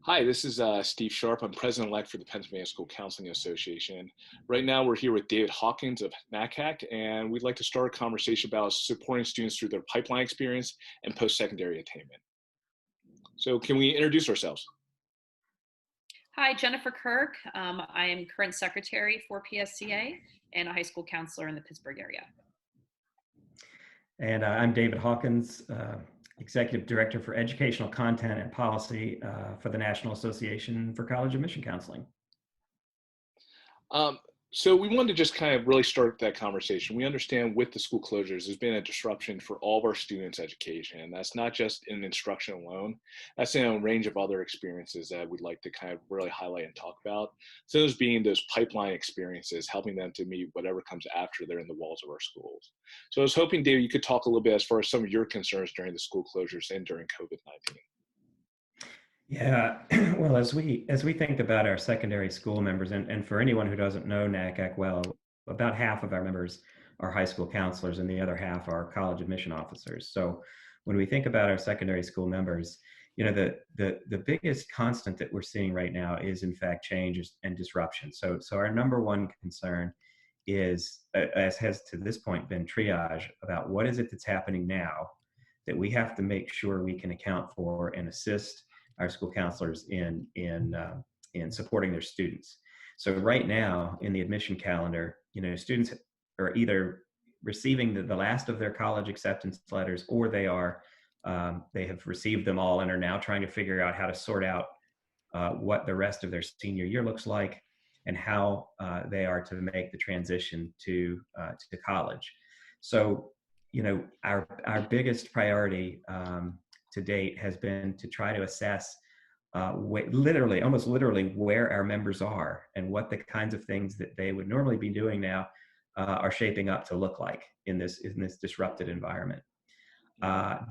Hi, this is Steve Sharp. I'm president-elect for the Pennsylvania School Counseling Association. Right now, we're here with David Hawkins of NACAC, and we'd like to start a conversation about supporting students through their pipeline experience and post-secondary attainment. So can we introduce ourselves? Hi, Jennifer Kirk. I am current secretary for PSCA and a high school counselor in the Pittsburgh area. And I'm David Hawkins, Executive Director for Educational Content and Policy for the National Association for College Admission Counseling. So we wanted to just kind of really start that conversation. We understand with the school closures, there's been a disruption for all of our students' education. And that's not just in instruction alone. That's in a range of other experiences that we'd like to kind of really highlight and talk about. So those being those pipeline experiences, helping them to meet whatever comes after they're in the walls of our schools. So I was hoping, David, you could talk a little bit as far as some of your concerns during the school closures and during COVID-19. Yeah, well, as we think about our secondary school members, and for anyone who doesn't know NACAC well, about half of our members are high school counselors and the other half are college admission officers. So when we think about our secondary school members, you know, the biggest constant that we're seeing right now is in fact change and disruption. So our number one concern is, as has to this point been triage about what is it that's happening now that we have to make sure we can account for and assist our school counselors in supporting their students. So right now in the admission calendar, you know, students are either receiving the last of their college acceptance letters, or they have received them all and are now trying to figure out how to sort out what the rest of their senior year looks like and how they are to make the transition to college. So, you know, our biggest priority to date has been to try to assess almost literally where our members are and what the kinds of things that they would normally be doing now are shaping up to look like in this disrupted environment.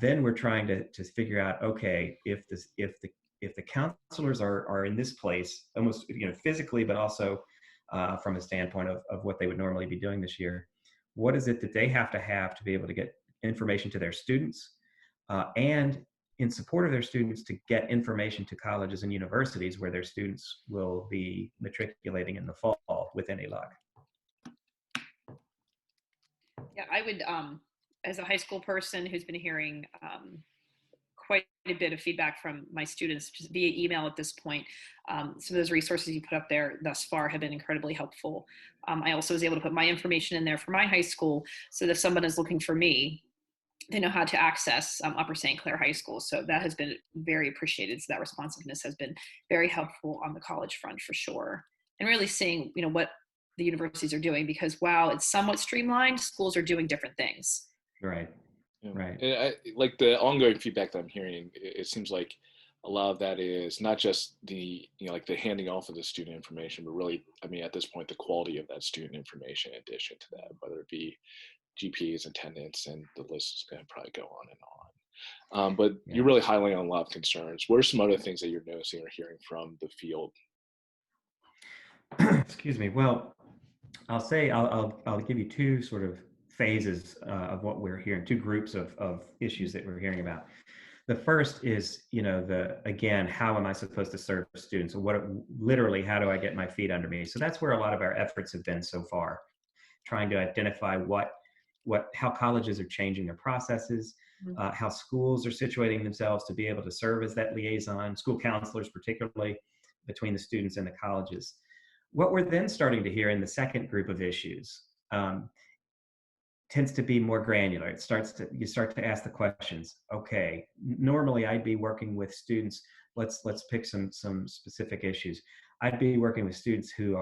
Then we're trying to figure out, okay, if the counselors are in this place, almost, you know, physically, but also from a standpoint of what they would normally be doing this year, what is it that they have to be able to get information to their students, and in support of their students to get information to colleges and universities where their students will be matriculating in the fall with any luck. Yeah, I would, as a high school person who's been hearing quite a bit of feedback from my students just via email at this point, some of those resources you put up there thus far have been incredibly helpful. I also was able to put my information in there for my high school so that if someone is looking for me, they know how to access Upper St. Clair High School. So that has been very appreciated. So that responsiveness has been very helpful on the college front for sure. And really seeing, you know, what the universities are doing, because while it's somewhat streamlined, schools are doing different things. Right. Yeah. Right. And like the ongoing feedback that I'm hearing, it seems like a lot of that is not just the, you know, like the handing off of the student information, but really, I mean, at this point, the quality of that student information in addition to that, whether it be GPAs, attendance, and the list is going to probably go on and on. But Yeah. you're really highlighting on a lot of concerns. What are some other things that you're noticing or hearing from the field? Excuse me. Well, I'll give you two sort of phases of what we're hearing, two groups of issues that we're hearing about. The first is, you know, again, how am I supposed to serve students? Literally, how do I get my feet under me? So that's where a lot of our efforts have been so far, trying to identify how colleges are changing their processes, how schools are situating themselves to be able to serve as that liaison, school counselors particularly, between the students and the colleges. What we're then starting to hear in the second group of issues tends to be more granular. You start to ask the questions. Okay, normally I'd be working with students. Let's pick some specific issues. I'd be working with students who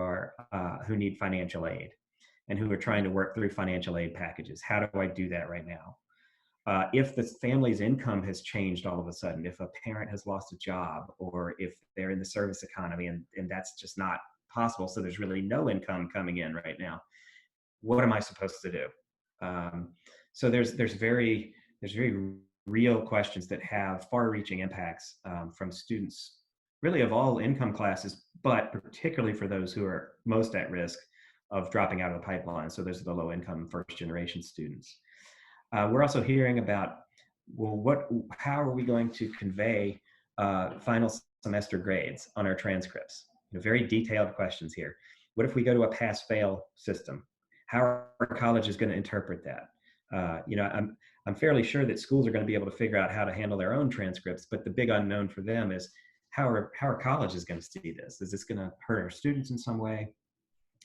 need financial aid and who are trying to work through financial aid packages. How do I do that right now? If the family's income has changed all of a sudden, if a parent has lost a job, or if they're in the service economy and that's just not possible, so there's really no income coming in right now, what am I supposed to do? So there's very real questions that have far-reaching impacts from students, really of all income classes, but particularly for those who are most at risk of dropping out of the pipeline. So those are the low-income first-generation students. We're also hearing about, well, how are we going to convey final semester grades on our transcripts? Very detailed questions here. What if we go to a pass-fail system? How are colleges going to interpret that? I'm fairly sure that schools are going to be able to figure out how to handle their own transcripts, but the big unknown for them is how are colleges going to see this? Is this going to hurt our students in some way?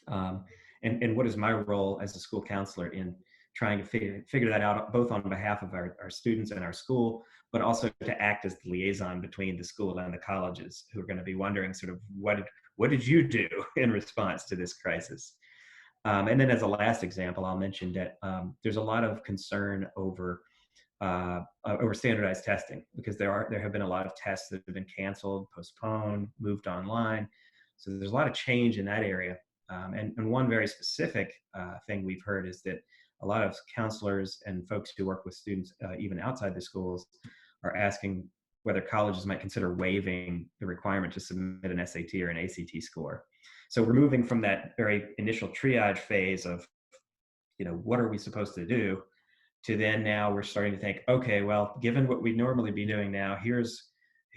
And what is my role as a school counselor in trying to figure that out, both on behalf of our students and our school, but also to act as the liaison between the school and the colleges, who are going to be wondering sort of what did you do in response to this crisis? And then as a last example, I'll mention that there's a lot of concern over standardized testing, because there have been a lot of tests that have been canceled, postponed, moved online. So there's a lot of change in that area. And one very specific thing we've heard is that a lot of counselors and folks who work with students, even outside the schools, are asking whether colleges might consider waiving the requirement to submit an SAT or an ACT score. So we're moving from that very initial triage phase of, what are we supposed to do, to then now we're starting to think, okay, well, given what we'd normally be doing now, here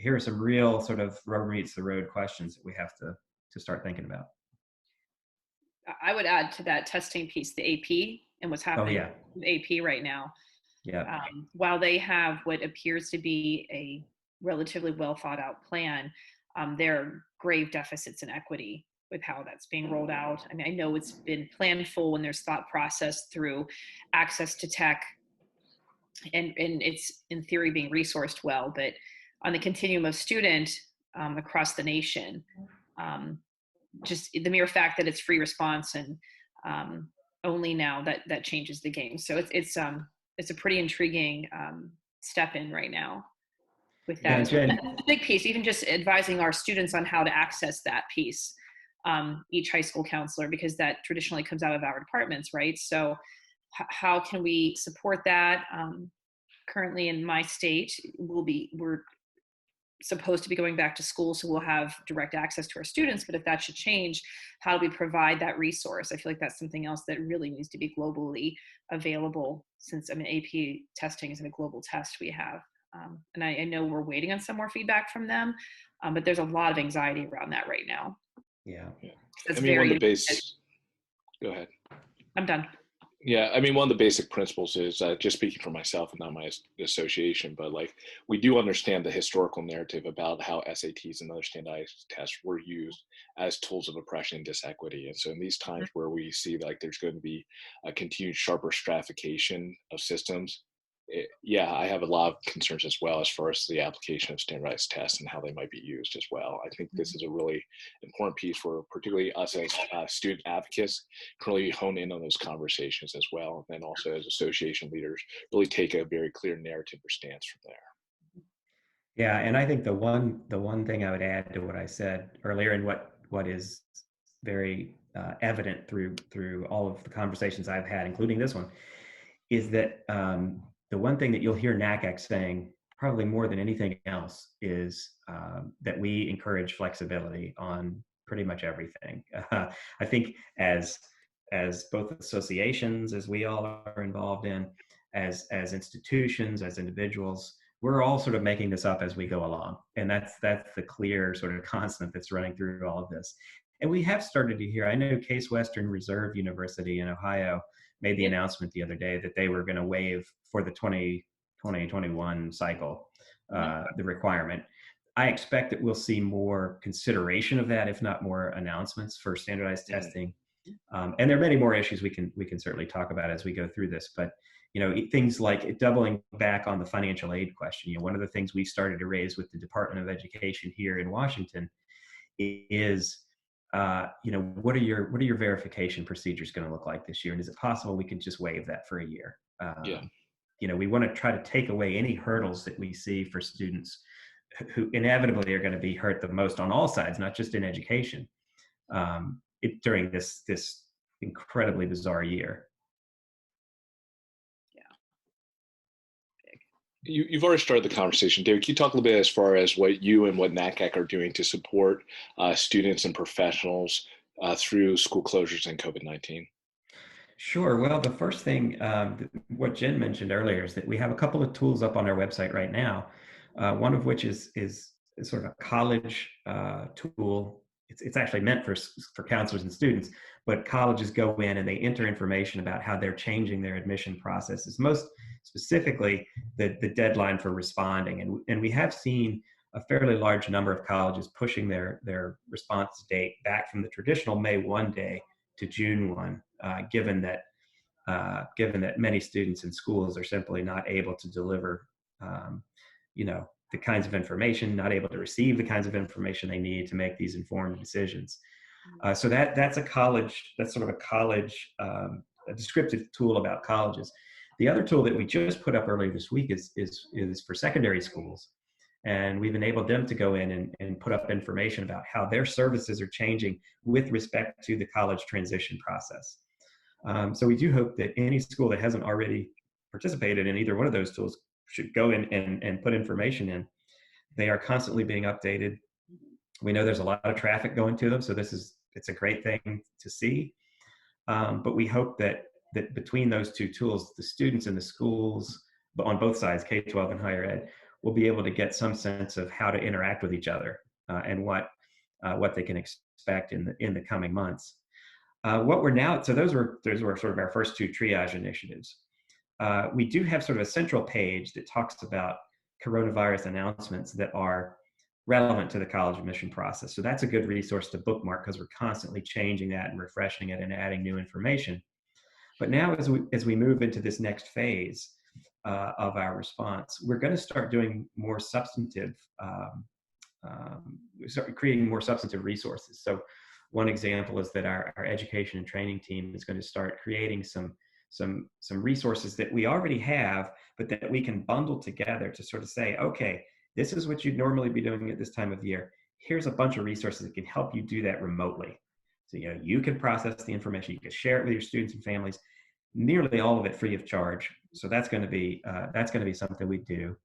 are some real sort of rubber meets the road questions that we have to start thinking about. I would add to that testing piece, the AP and what's happening with AP right now. Yeah. While they have what appears to be a relatively well thought out plan, there are grave deficits in equity with how that's being rolled out. I mean, I know it's been planful when there's thought process through access to tech, and it's in theory being resourced well, but on the continuum of student across the nation, just the mere fact that it's free response and only now that changes the game. So it's a pretty intriguing step in right now with that. Yeah, that's a big piece, even just advising our students on how to access that piece, each high school counselor, because that traditionally comes out of our departments, right? So how can we support that? Currently in my state, we're supposed to be going back to school, so we'll have direct access to our students, but if that should change, how do we provide that resource? I feel like that's something else that really needs to be globally available, since AP testing isn't a global test we have. And I know we're waiting on some more feedback from them, but there's a lot of anxiety around that right now. Yeah. I mean, one of the base, go ahead. I'm done. Yeah, I mean, one of the basic principles is, just speaking for myself and not my association, but like, we do understand the historical narrative about how SATs and other standardized tests were used as tools of oppression and disequity. And so in these times where we see like there's going to be a continued sharper stratification of systems, I have a lot of concerns as well as far as the application of standardized tests and how they might be used as well. I think this is a really important piece for particularly us as student advocates can really hone in on those conversations as well. And then also as association leaders, really take a very clear narrative or stance from there. Yeah, and I think the one thing I would add to what I said earlier, and what is very evident through all of the conversations I've had, including this one, is that the one thing that you'll hear NACAC saying probably more than anything else is that we encourage flexibility on pretty much everything. I think as both associations, as we all are involved in, as institutions, as individuals, we're all sort of making this up as we go along. And that's the clear sort of constant that's running through all of this. And we have started to hear, I know Case Western Reserve University in Ohio made the announcement the other day that they were going to waive for the 2020-21 cycle, the requirement. I expect that we'll see more consideration of that, if not more announcements for standardized testing. And there are many more issues we can certainly talk about as we go through this, but things like doubling back on the financial aid question. One of the things we started to raise with the Department of Education here in Washington is, what are your verification procedures going to look like this year? And is it possible we can just waive that for a year? We want to try to take away any hurdles that we see for students who inevitably are going to be hurt the most on all sides, not just in education, during this incredibly bizarre year. You've already started the conversation. David, can you talk a little bit as far as what you and what NACAC are doing to support students and professionals through school closures and COVID-19? Sure. Well, the first thing, what Jen mentioned earlier, is that we have a couple of tools up on our website right now, one of which is sort of a college tool. It's actually meant for counselors and students, but colleges go in and they enter information about how they're changing their admission processes, most specifically the deadline for responding. And we have seen a fairly large number of colleges pushing their response date back from the traditional May 1 day to June 1, given that many students in schools are simply not able to deliver, the kinds of information, not able to receive the kinds of information they need to make these informed decisions. So that's sort of a college, a descriptive tool about colleges. The other tool that we just put up earlier this week is for secondary schools. And we've enabled them to go in and put up information about how their services are changing with respect to the college transition process. So we do hope that any school that hasn't already participated in either one of those tools should go in and put information in. They are constantly being updated. We know there's a lot of traffic going to them, so it's a great thing to see. But we hope that between those two tools, the students in the schools, on both sides, K-12 and higher ed, will be able to get some sense of how to interact with each other and what they can expect in the coming months. So those were sort of our first two triage initiatives. We do have sort of a central page that talks about coronavirus announcements that are relevant to the college admission process. So that's a good resource to bookmark because we're constantly changing that and refreshing it and adding new information. But now as we move into this next phase of our response, we're going to start doing more substantive, start creating more substantive resources. So one example is that our education and training team is going to start creating some resources that we already have, but that we can bundle together to sort of say, okay, this is what you'd normally be doing at this time of year. Here's a bunch of resources that can help you do that remotely. So, you can process the information, you can share it with your students and families, nearly all of it free of charge. So that's going to be something we do.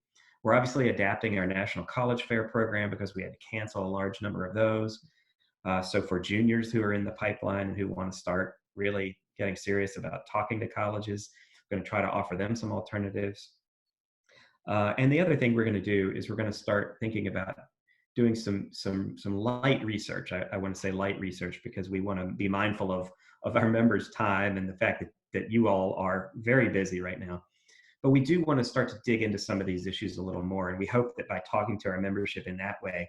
We're obviously adapting our National College Fair program because we had to cancel a large number of those. So for juniors who are in the pipeline and who want to start really getting serious about talking to colleges, we're going to try to offer them some alternatives. And the other thing we're going to do is we're going to start thinking about doing some light research. I want to say light research because we want to be mindful of our members' time and the fact that you all are very busy right now. But we do want to start to dig into some of these issues a little more. And we hope that by talking to our membership in that way,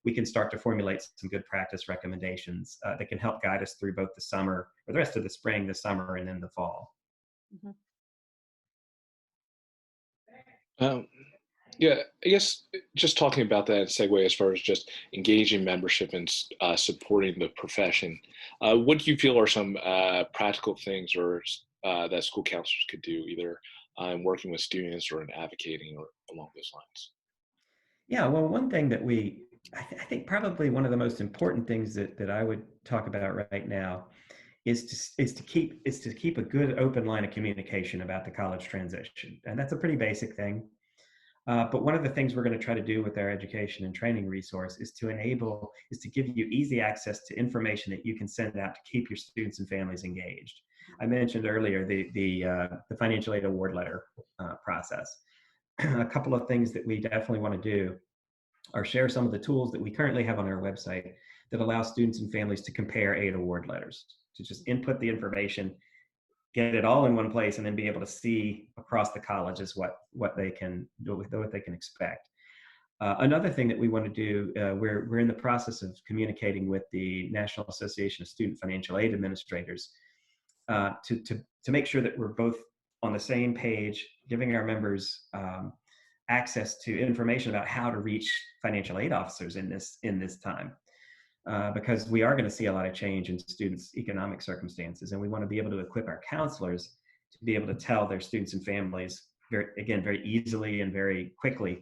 we can start to formulate some good practice recommendations that can help guide us through both the summer, or the rest of the spring, the summer, and then the fall. Yeah, I guess just talking about that segue as far as just engaging membership and supporting the profession, what do you feel are some practical things or that school counselors could do, either in working with students or in advocating or along those lines? Yeah, well, one thing that I think probably one of the most important things that I would talk about right now is to keep a good open line of communication about the college transition, and that's a pretty basic thing. But one of the things we're going to try to do with our education and training resource is to give you easy access to information that you can send out to keep your students and families engaged. I mentioned earlier the financial aid award letter process. A couple of things that we definitely want to do are share some of the tools that we currently have on our website that allow students and families to compare aid award letters, to just input the information, get it all in one place, and then be able to see across the colleges what they can do, what they can expect. Another thing that we want to do, we're in the process of communicating with the National Association of Student Financial Aid Administrators to make sure that we're both on the same page, giving our members access to information about how to reach financial aid officers in this time. Because we are going to see a lot of change in students' economic circumstances, and we want to be able to equip our counselors to be able to tell their students and families very easily and very quickly,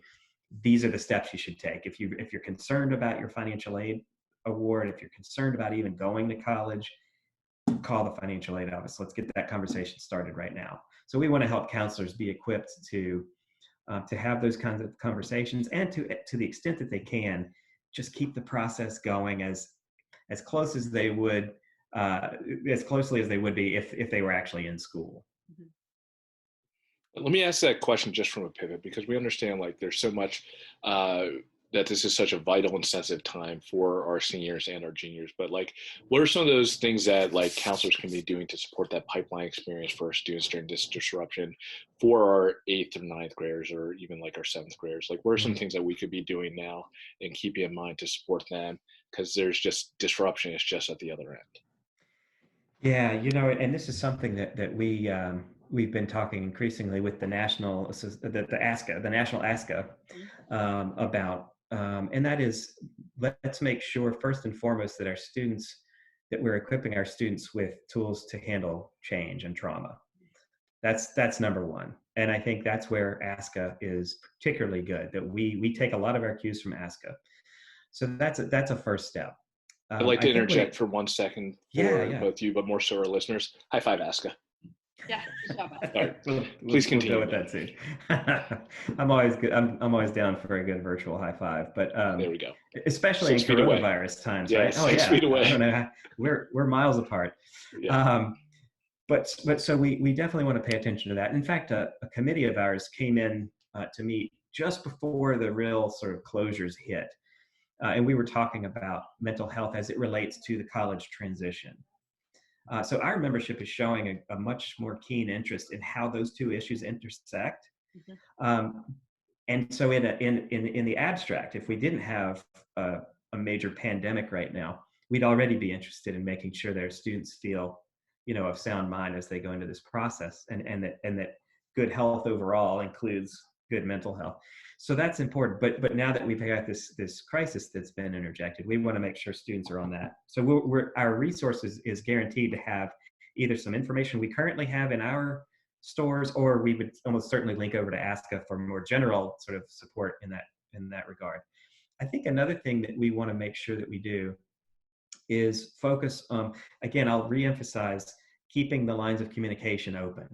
these are the steps you should take. If you're concerned about your financial aid award, if you're concerned about even going to college, call the financial aid office. Let's get that conversation started right now. So we want to help counselors be equipped to have those kinds of conversations, and to the extent that they can, just keep the process going as closely as they would be if they were actually in school. Let me ask that question just from a pivot, because we understand like there's so much that this is such a vital and sensitive time for our seniors and our juniors. But like, what are some of those things that like counselors can be doing to support that pipeline experience for our students during this disruption for our 8th or 9th graders, or even like our 7th graders? Like, what are some things that we could be doing now and keeping in mind to support them? Because there's just disruption is just at the other end. Yeah, and this is something that we've been talking increasingly with the the ASCA, the National ASCA, about, and that is, let's make sure first and foremost that we're equipping our students with tools to handle change and trauma. That's number one, and I think that's where ASCA is particularly good. That we take a lot of our cues from ASCA, so that's a first step. I'd like to I think interject for 1 second for both you, but more so our listeners. High five, ASCA. Yeah, good job. All right, please continue. We'll go with that too. I'm always good. I'm always down for a good virtual high five, but there we go. Especially 6 in feet away. coronavirus times, Yeah, right? 6 feet away. I don't know. We're miles apart. Yeah. But so we definitely want to pay attention to that. In fact, a committee of ours came in to meet just before the real sort of closures hit. And we were talking about mental health as it relates to the college transition. So our membership is showing a much more keen interest in how those two issues intersect. And so in the abstract, if we didn't have a major pandemic right now, we'd already be interested in making sure their students feel, of sound mind as they go into this process, and that good health overall includes good mental health. So that's important. But now that we've got this crisis that's been interjected, we want to make sure students are on that. So our resources is guaranteed to have either some information we currently have in our stores, or we would almost certainly link over to ASCA for more general sort of support in that regard. I think another thing that we want to make sure that we do is focus on, again, I'll reemphasize, keeping the lines of communication open.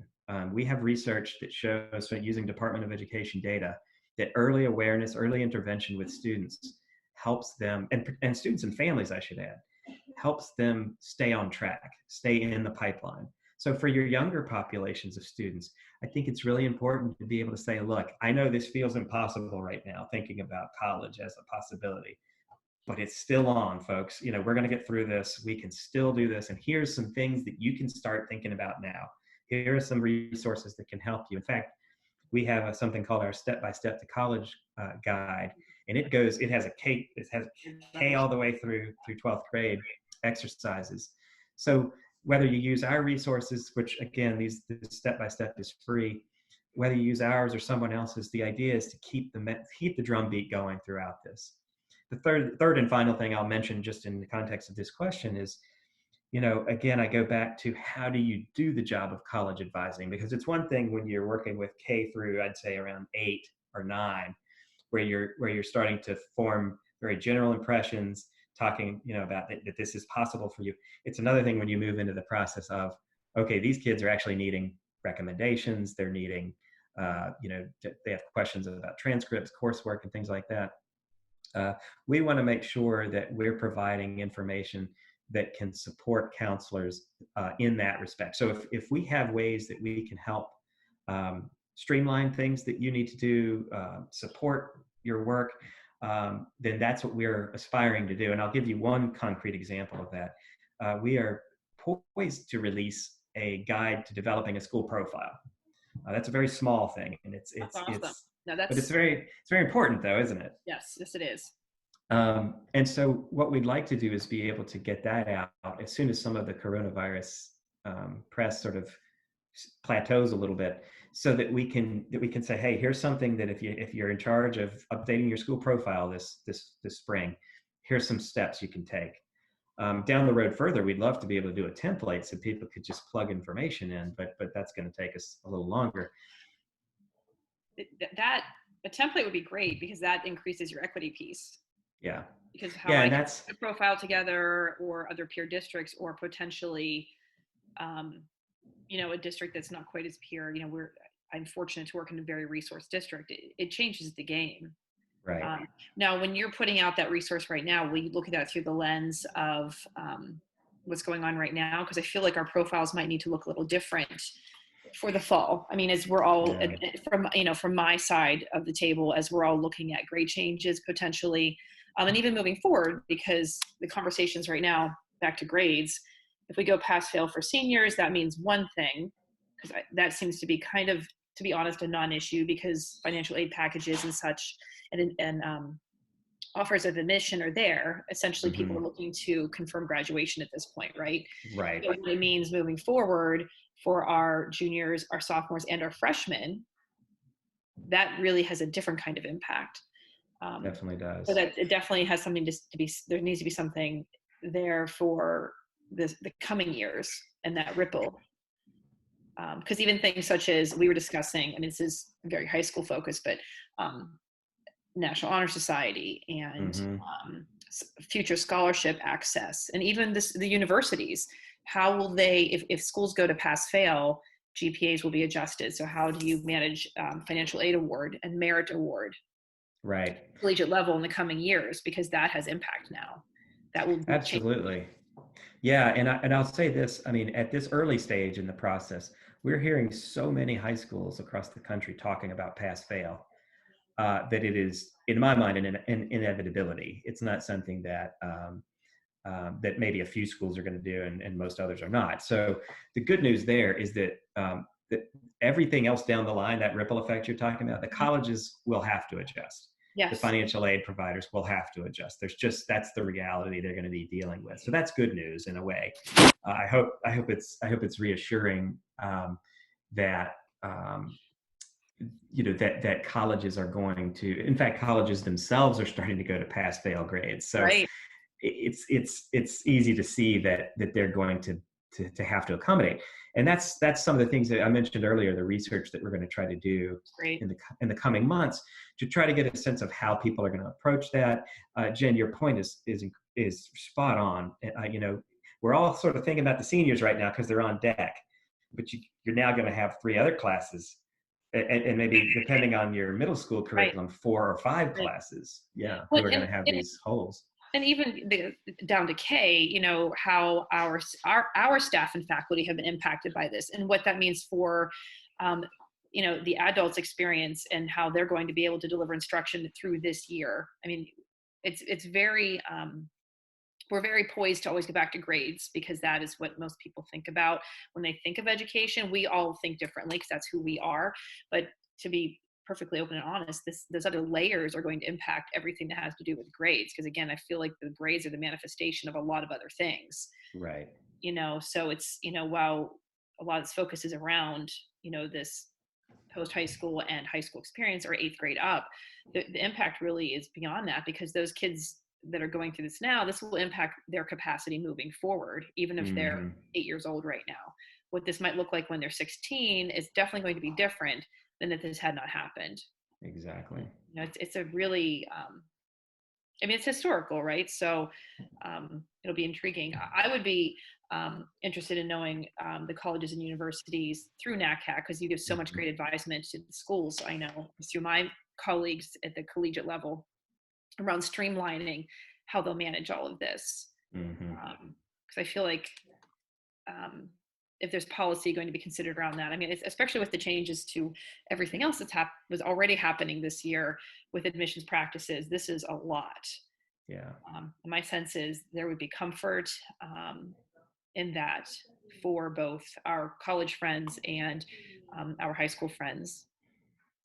We have research that shows, using Department of Education data, that early awareness, early intervention with students helps them, and students and families, I should add, helps them stay on track, stay in the pipeline. So for your younger populations of students, I think it's really important to be able to say, look, I know this feels impossible right now, thinking about college as a possibility, but it's still on, folks. We're going to get through this. We can still do this. And here's some things that you can start thinking about now. Here are some resources that can help you. In fact, we have something called our Step-by-Step to College guide, and it has a K all the way through 12th grade exercises. So whether you use our resources, which again, this step-by-step is free, whether you use ours or someone else's, the idea is to keep the drumbeat going throughout this. The third and final thing I'll mention, just in the context of this question, is, again, I go back to, how do you do the job of college advising? Because it's one thing when you're working with K through, I'd say, around 8 or 9, where you're starting to form very general impressions, talking, about that this is possible for you. It's another thing when you move into the process of, okay, these kids are actually needing recommendations. They're needing, they have questions about transcripts, coursework, and things like that. We want to make sure that we're providing information that can support counselors in that respect. So if we have ways that we can help streamline things that you need to do, support your work, then that's what we're aspiring to do. And I'll give you one concrete example of that. We are poised to release a guide to developing a school profile. That's a very small thing, and it's awesome. But it's very important, though, isn't it? Yes, it is. And so what we'd like to do is be able to get that out as soon as some of the coronavirus press sort of plateaus a little bit, so that we can say, hey, here's something that if you're in charge of updating your school profile this spring, here's some steps you can take. Down the road further, we'd love to be able to do a template so people could just plug information in, but that's going to take us a little longer. A template would be great, because that increases your equity piece. Yeah. Because I can put a profile together, or other peer districts, or potentially, a district that's not quite as peer. I'm fortunate to work in a very resource district. It changes the game. Right. Now, when you're putting out that resource right now, will you look at that through the lens of what's going on right now? Because I feel like our profiles might need to look a little different for the fall. I mean, as we're all Yeah. from my side of the table, as we're all looking at grade changes potentially, and even moving forward, because the conversations right now back to grades, if we go pass fail for seniors, that means one thing, because that seems to be kind of, to be honest, a non-issue, because financial aid packages and such and offers of admission are there. Essentially, people are looking to confirm graduation at this point, right? Right. So what it means moving forward for our juniors, our sophomores, and our freshmen, that really has a different kind of impact. Definitely does. So that it definitely has something to be, there needs to be something there for the coming years and that ripple. Because even things such as we were discussing, I mean, this is very high school focused, but National Honor Society and future scholarship access, and even the universities, how will they, if schools go to pass fail, GPAs will be adjusted. So how do you manage financial aid award and merit award, right, collegiate level in the coming years, because that has impact now. That will absolutely. Yeah, and I'll say this, I mean, at this early stage in the process, we're hearing so many high schools across the country talking about pass fail, that it is, in my mind, an inevitability. It's not something that that maybe a few schools are going to do and most others are not. So the good news there is that that everything else down the line, that ripple effect you're talking about, the colleges will have to adjust. Yes. The financial aid providers will have to adjust. That's the reality they're going to be dealing with. So that's good news in a way. I hope it's reassuring that that colleges are going to, in fact, colleges themselves are starting to go to pass fail grades. So right. It's easy to see that they're going to have to accommodate. And that's some of the things that I mentioned earlier, the research that we're going to try to do in the coming months to try to get a sense of how people are going to approach that. Jen, your point is spot on. We're all sort of thinking about the seniors right now because they're on deck, but you're now going to have 3 other classes, and maybe depending on your middle school curriculum, 4 or 5 classes, who are going to have these holes. And even down to K, how our staff and faculty have been impacted by this, and what that means for, the adults' experience and how they're going to be able to deliver instruction through this year. I mean, it's very, we're very poised to always go back to grades, because that is what most people think about when they think of education. We all think differently because that's who we are. But to be perfectly open and honest, those other layers are going to impact everything that has to do with grades, because again, I feel like the grades are the manifestation of a lot of other things, right? So it's, while a lot of this focus is around this post high school and high school experience, or 8th grade up, the impact really is beyond that, because those kids that are going through this now, this will impact their capacity moving forward, even if they're 8 years old right now. What this might look like when they're 16 is definitely going to be different than if this had not happened. Exactly. It's a really, it's historical, right? So it'll be intriguing. I would be interested in knowing the colleges and universities through NACAC, because you give so much great advisement to the schools. I know through my colleagues at the collegiate level around streamlining how they'll manage all of this. Because I feel like if there's policy going to be considered around that, it's, especially with the changes to everything else that's was already happening this year with admissions practices, this is a lot. Yeah. My sense is there would be comfort in that for both our college friends and our high school friends,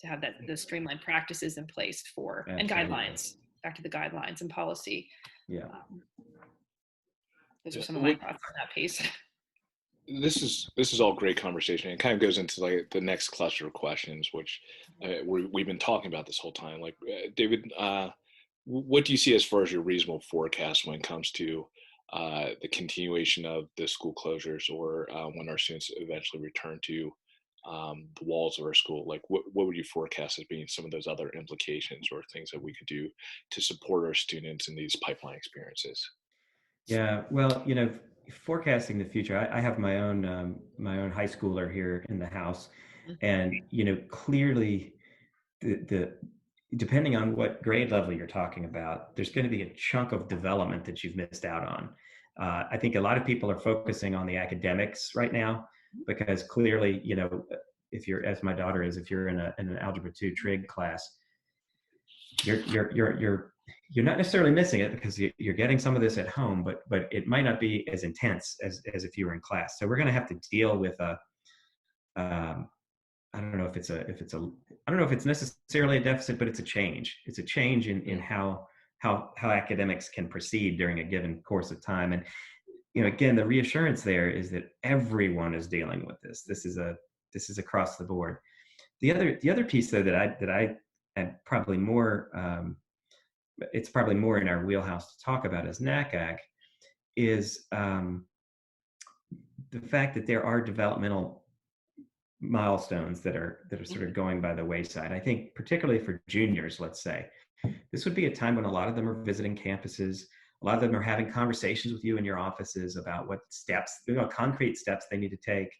to have the streamlined practices in place for, and guidelines, back to the guidelines and policy. Yeah. Those are some of my thoughts on that piece. This is all great conversation. It kind of goes into like the next cluster of questions, which we've been talking about this whole time. Like, David, what do you see as far as your reasonable forecast when it comes to the continuation of the school closures, or when our students eventually return to the walls of our school? Like, what would you forecast as being some of those other implications or things that we could do to support our students in these pipeline experiences? Yeah, well, forecasting the future, I have my own high schooler here in the house, and clearly the depending on what grade level you're talking about, there's going to be a chunk of development that you've missed out on. I think a lot of people are focusing on the academics right now, because clearly, if you're, as my daughter is, if you're in an Algebra 2 trig class, you're not necessarily missing it because you're getting some of this at home, but it might not be as intense as if you were in class. So we're going to have to deal with I don't know if I don't know if it's necessarily a deficit, but it's a change. It's a change in how academics can proceed during a given course of time. And again, the reassurance there is that everyone is dealing with this. This is across the board. The other piece though that I am probably more it's probably more in our wheelhouse to talk about as NACAC is the fact that there are developmental milestones that are sort of going by the wayside. I think particularly for juniors, let's say, this would be a time when a lot of them are visiting campuses. A lot of them are having conversations with you in your offices about what steps, concrete steps they need to take.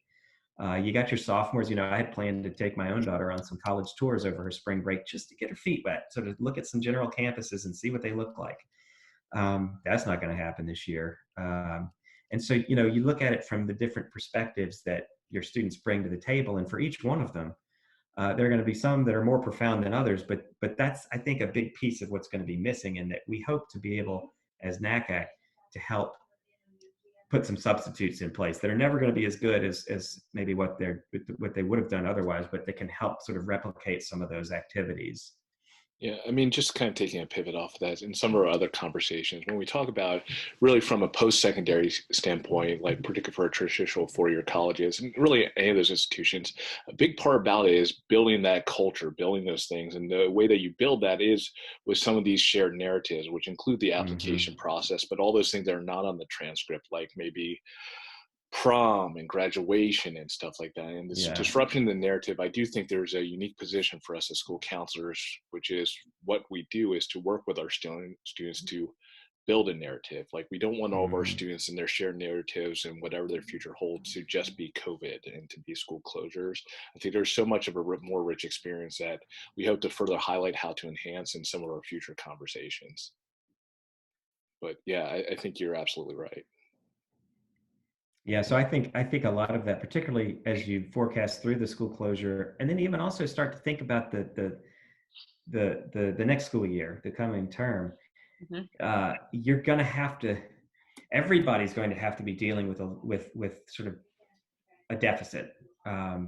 You got your sophomores. I had planned to take my own daughter on some college tours over her spring break just to get her feet wet, sort of look at some general campuses and see what they look like. That's not going to happen this year. And so, you look at it from the different perspectives that your students bring to the table. And for each one of them, there are going to be some that are more profound than others, but that's, I think, a big piece of what's going to be missing, and that we hope to be able, as NACAC, to help put some substitutes in place that are never going to be as good as maybe what they would have done otherwise, but they can help sort of replicate some of those activities. Yeah, I mean, just kind of taking a pivot off of that, in some of our other conversations, when we talk about really from a post-secondary standpoint, like particularly for traditional four-year colleges, and really any of those institutions, a big part about it is building that culture, building those things. And the way that you build that is with some of these shared narratives, which include the application process, but all those things that are not on the transcript, like maybe prom and graduation and stuff like that. And this disruption in the narrative, I do think there's a unique position for us as school counselors, which is what we do is to work with our students to build a narrative. Like, we don't want all of our students and their shared narratives and whatever their future holds to just be COVID and to be school closures. I think there's so much of a more rich experience that we hope to further highlight how to enhance in some of our future conversations. But yeah, I think you're absolutely right. Yeah, so I think a lot of that, particularly as you forecast through the school closure, and then even also start to think about the next school year, the coming term, you're going to have to, everybody's going to have to be dealing with sort of a deficit. I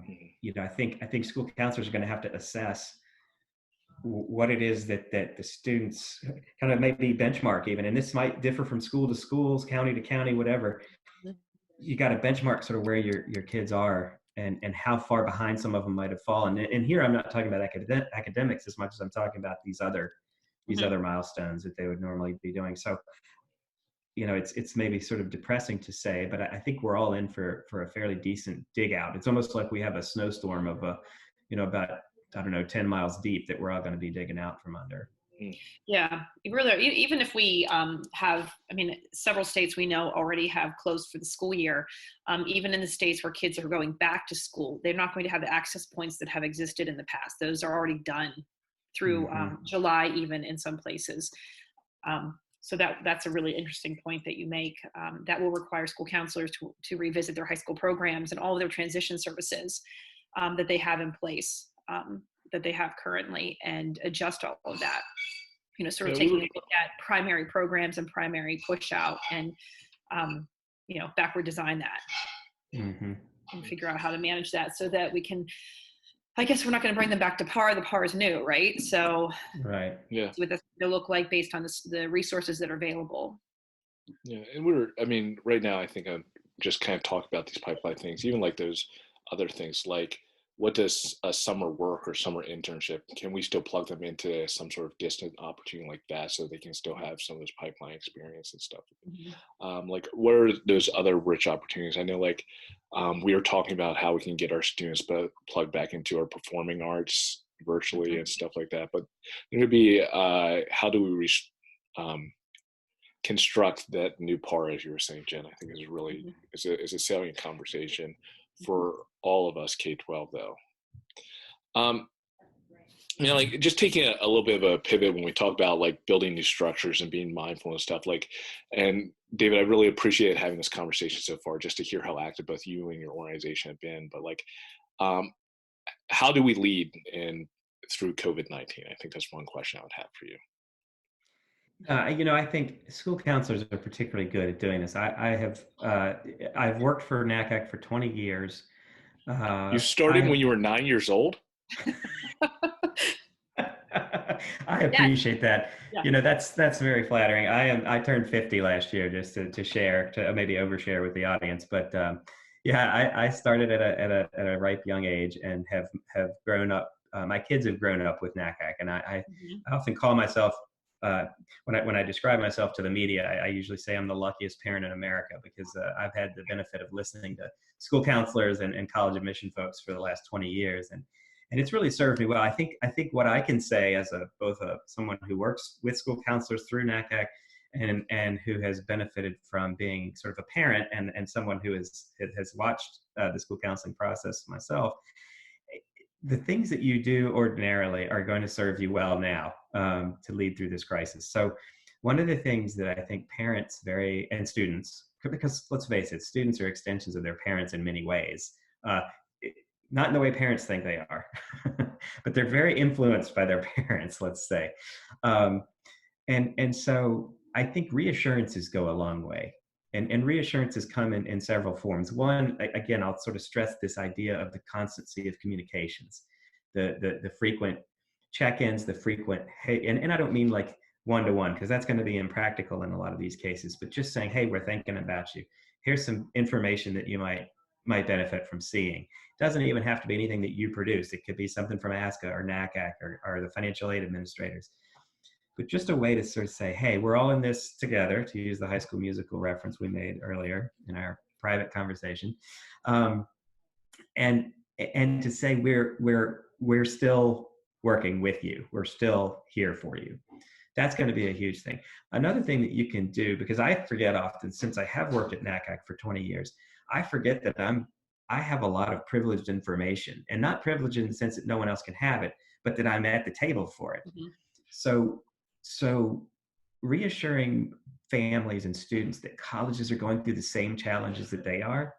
think school counselors are going to have to assess what it is that the students kind of maybe benchmark even, and this might differ from school to schools, county to county, whatever. You got to benchmark sort of where your kids are and how far behind some of them might have fallen. And here I'm not talking about academics as much as I'm talking about these other milestones that they would normally be doing. So, it's maybe sort of depressing to say, but I think we're all in for a fairly decent dig out. It's almost like we have a snowstorm of about, I don't know, 10 miles deep that we're all going to be digging out from under. Yeah, really, even if we have, several states we know already have closed for the school year. Even in the states where kids are going back to school, they're not going to have the access points that have existed in the past. Those are already done through July, even in some places. So that's a really interesting point that you make. That will require school counselors to revisit their high school programs and all of their transition services that they have in place, that they have currently, and adjust all of that. Sort of taking a look at primary programs and primary push out and, backward design that and figure out how to manage that so that we can, I guess we're not going to bring them back to par. The par is new, right? So, right. Yeah. What that's going to look like based on the resources that are available. Yeah. And right now, I think I'm just kind of talk about these pipeline things, even like those other things, like what does a summer work or summer internship, can we still plug them into some sort of distant opportunity like that so they can still have some of this pipeline experience and stuff? Like, what are those other rich opportunities? I know, like, we were talking about how we can get our students plugged back into our performing arts virtually and stuff like that, but it would be how do we construct that new part, as you were saying, Jen? I think is really is a salient conversation for all of us K-12 though. like just taking a little bit of a pivot when we talk about like building new structures and being mindful and stuff like, and David, I really appreciate having this conversation so far, just to hear how active both you and your organization have been. But like, um, how do we lead through COVID-19? I think that's one question I would have for you. I think school counselors are particularly good at doing this. I've worked for NACAC for 20 years. You I started have when you were 9 years old? I appreciate that. Yeah. That's very flattering. I turned 50 last year, just to share, to maybe overshare with the audience. But yeah, I started at a ripe young age and have grown up. My kids have grown up with NACAC, and I often call myself, when I describe myself to the media, I usually say I'm the luckiest parent in America, because I've had the benefit of listening to school counselors and college admission folks for the last 20 years, and it's really served me well. I think what I can say as both someone who works with school counselors through NACAC and who has benefited from being sort of a parent and someone who has watched the school counseling process myself, the things that you do ordinarily are going to serve you well now, to lead through this crisis. So one of the things that I think parents and students, because let's face it, students are extensions of their parents in many ways. Not in the way parents think they are, but they're very influenced by their parents, let's say. And so I think reassurances go a long way. And reassurances come in several forms. One, again, I'll sort of stress this idea of the constancy of communications, the frequent check-ins, the frequent, hey, and I don't mean like one-to-one, because that's going to be impractical in a lot of these cases, but just saying, hey, we're thinking about you. Here's some information that you might benefit from seeing. It doesn't even have to be anything that you produce. It could be something from ASCA or NACAC or the financial aid administrators. But just a way to sort of say, hey, we're all in this together, to use the High School Musical reference we made earlier in our private conversation. And to say we're still working with you. We're still here for you. That's going to be a huge thing. Another thing that you can do, because I forget often, since I have worked at NACAC for 20 years, I forget that I have a lot of privileged information, and not privileged in the sense that no one else can have it, but that I'm at the table for it. Mm-hmm. So reassuring families and students that colleges are going through the same challenges that they are,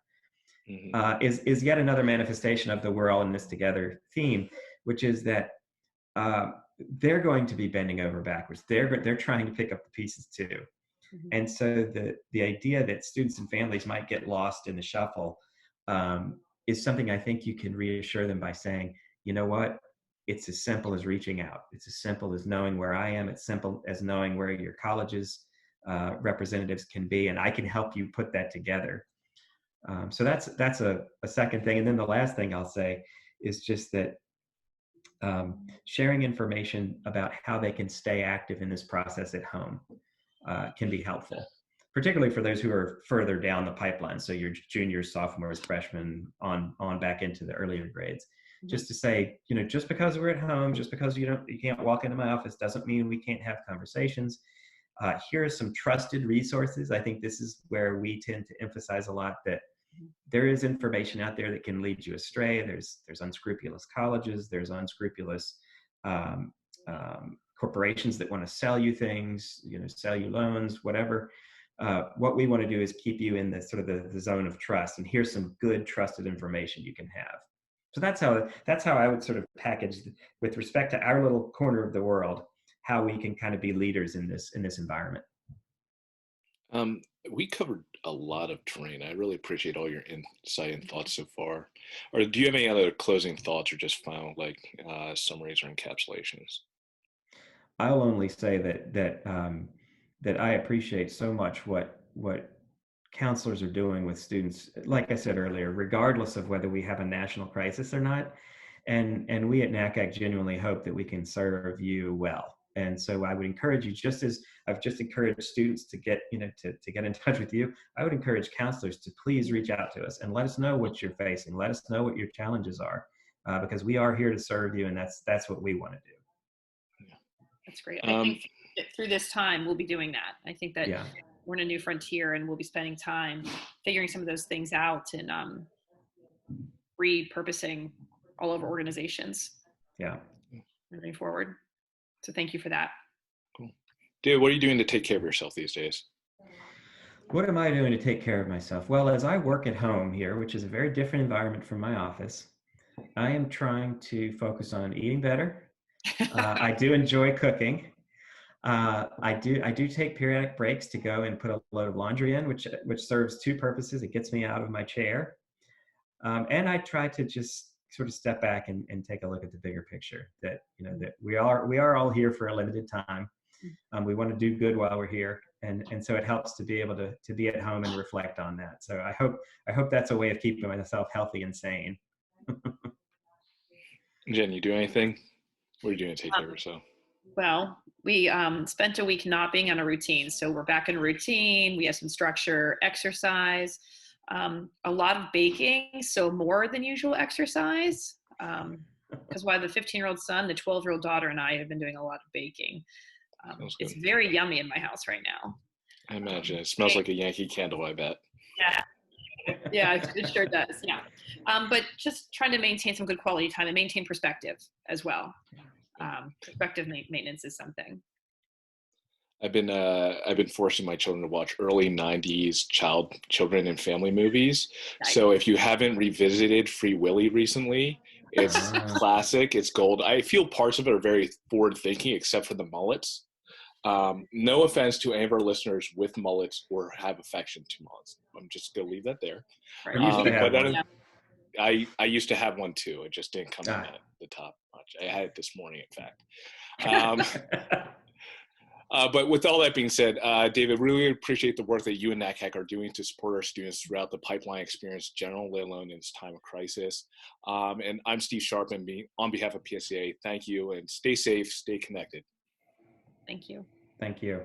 mm-hmm. Is yet another manifestation of the "we're all in this together" theme, which is that they're going to be bending over backwards. They're trying to pick up the pieces too. Mm-hmm. And so the idea that students and families might get lost in the shuffle is something I think you can reassure them by saying, you know what? It's as simple as reaching out. It's as simple as knowing where I am. It's simple as knowing where your college's representatives can be, and I can help you put that together. So that's a second thing. And then the last thing I'll say is just that sharing information about how they can stay active in this process at home can be helpful, particularly for those who are further down the pipeline. So your juniors, sophomores, freshmen, on back into the earlier grades. Just to say, just because we're at home, just because you can't walk into my office doesn't mean we can't have conversations. Here are some trusted resources. I think this is where we tend to emphasize a lot that there is information out there that can lead you astray. There's unscrupulous colleges. There's unscrupulous corporations that want to sell you things, sell you loans, whatever. What we want to do is keep you in the sort of the zone of trust. And here's some good, trusted information you can have. So that's how I would sort of package, with respect to our little corner of the world, how we can kind of be leaders in this environment. We covered a lot of terrain. I really appreciate all your insight and thoughts so far. Or do you have any other closing thoughts or just final summaries or encapsulations? I'll only say that I appreciate so much what counselors are doing with students, like I said earlier, regardless of whether we have a national crisis or not. And we at NACAC genuinely hope that we can serve you well. And so I would encourage you, just as I've just encouraged students to get, to get in touch with you, I would encourage counselors to please reach out to us and let us know what you're facing. Let us know what your challenges are, because we are here to serve you, and that's what we want to do. That's great. I think through this time, we'll be doing that. I think that we're in a new frontier, and we'll be spending time figuring some of those things out and repurposing all over organizations. Yeah. moving forward. So thank you for that. Cool. David, what are you doing to take care of yourself these days? What am I doing to take care of myself? Well, as I work at home here, which is a very different environment from my office, I am trying to focus on eating better. I do enjoy cooking. I do take periodic breaks to go and put a load of laundry in, which serves two purposes. It gets me out of my chair, and I try to just sort of step back and take a look at the bigger picture. That that we are all here for a limited time. We want to do good while we're here, and so it helps to be able to be at home and reflect on that. So I hope that's a way of keeping myself healthy and sane. Jen, you do anything? What are you doing to take care of yourself? Well, we spent a week not being on a routine. So we're back in a routine. We have some structure, exercise, a lot of baking. So more than usual exercise. Because while the 15-year-old son, the 12-year-old daughter, and I have been doing a lot of baking. It's very yummy in my house right now. I imagine. It smells like a Yankee Candle, I bet. Yeah. Yeah, it sure does. Yeah. But just trying to maintain some good quality time and maintain perspective as well. Perspective maintenance is something. I've been forcing my children to watch early 90s children and family movies. Nice. So if you haven't revisited Free Willy recently, it's classic. It's gold. I feel parts of it are very forward thinking, except for the mullets. No offense to any of our listeners with mullets or have affection to mullets. I'm just gonna leave that there. Right. I used to have one too. It just didn't come in at the top much. I had it this morning, in fact. But with all that being said, David, really appreciate the work that you and NACAC are doing to support our students throughout the pipeline experience general, let alone in this time of crisis. And I'm Steve Sharp, and on behalf of PSCA, thank you, and stay safe, stay connected. Thank you. Thank you.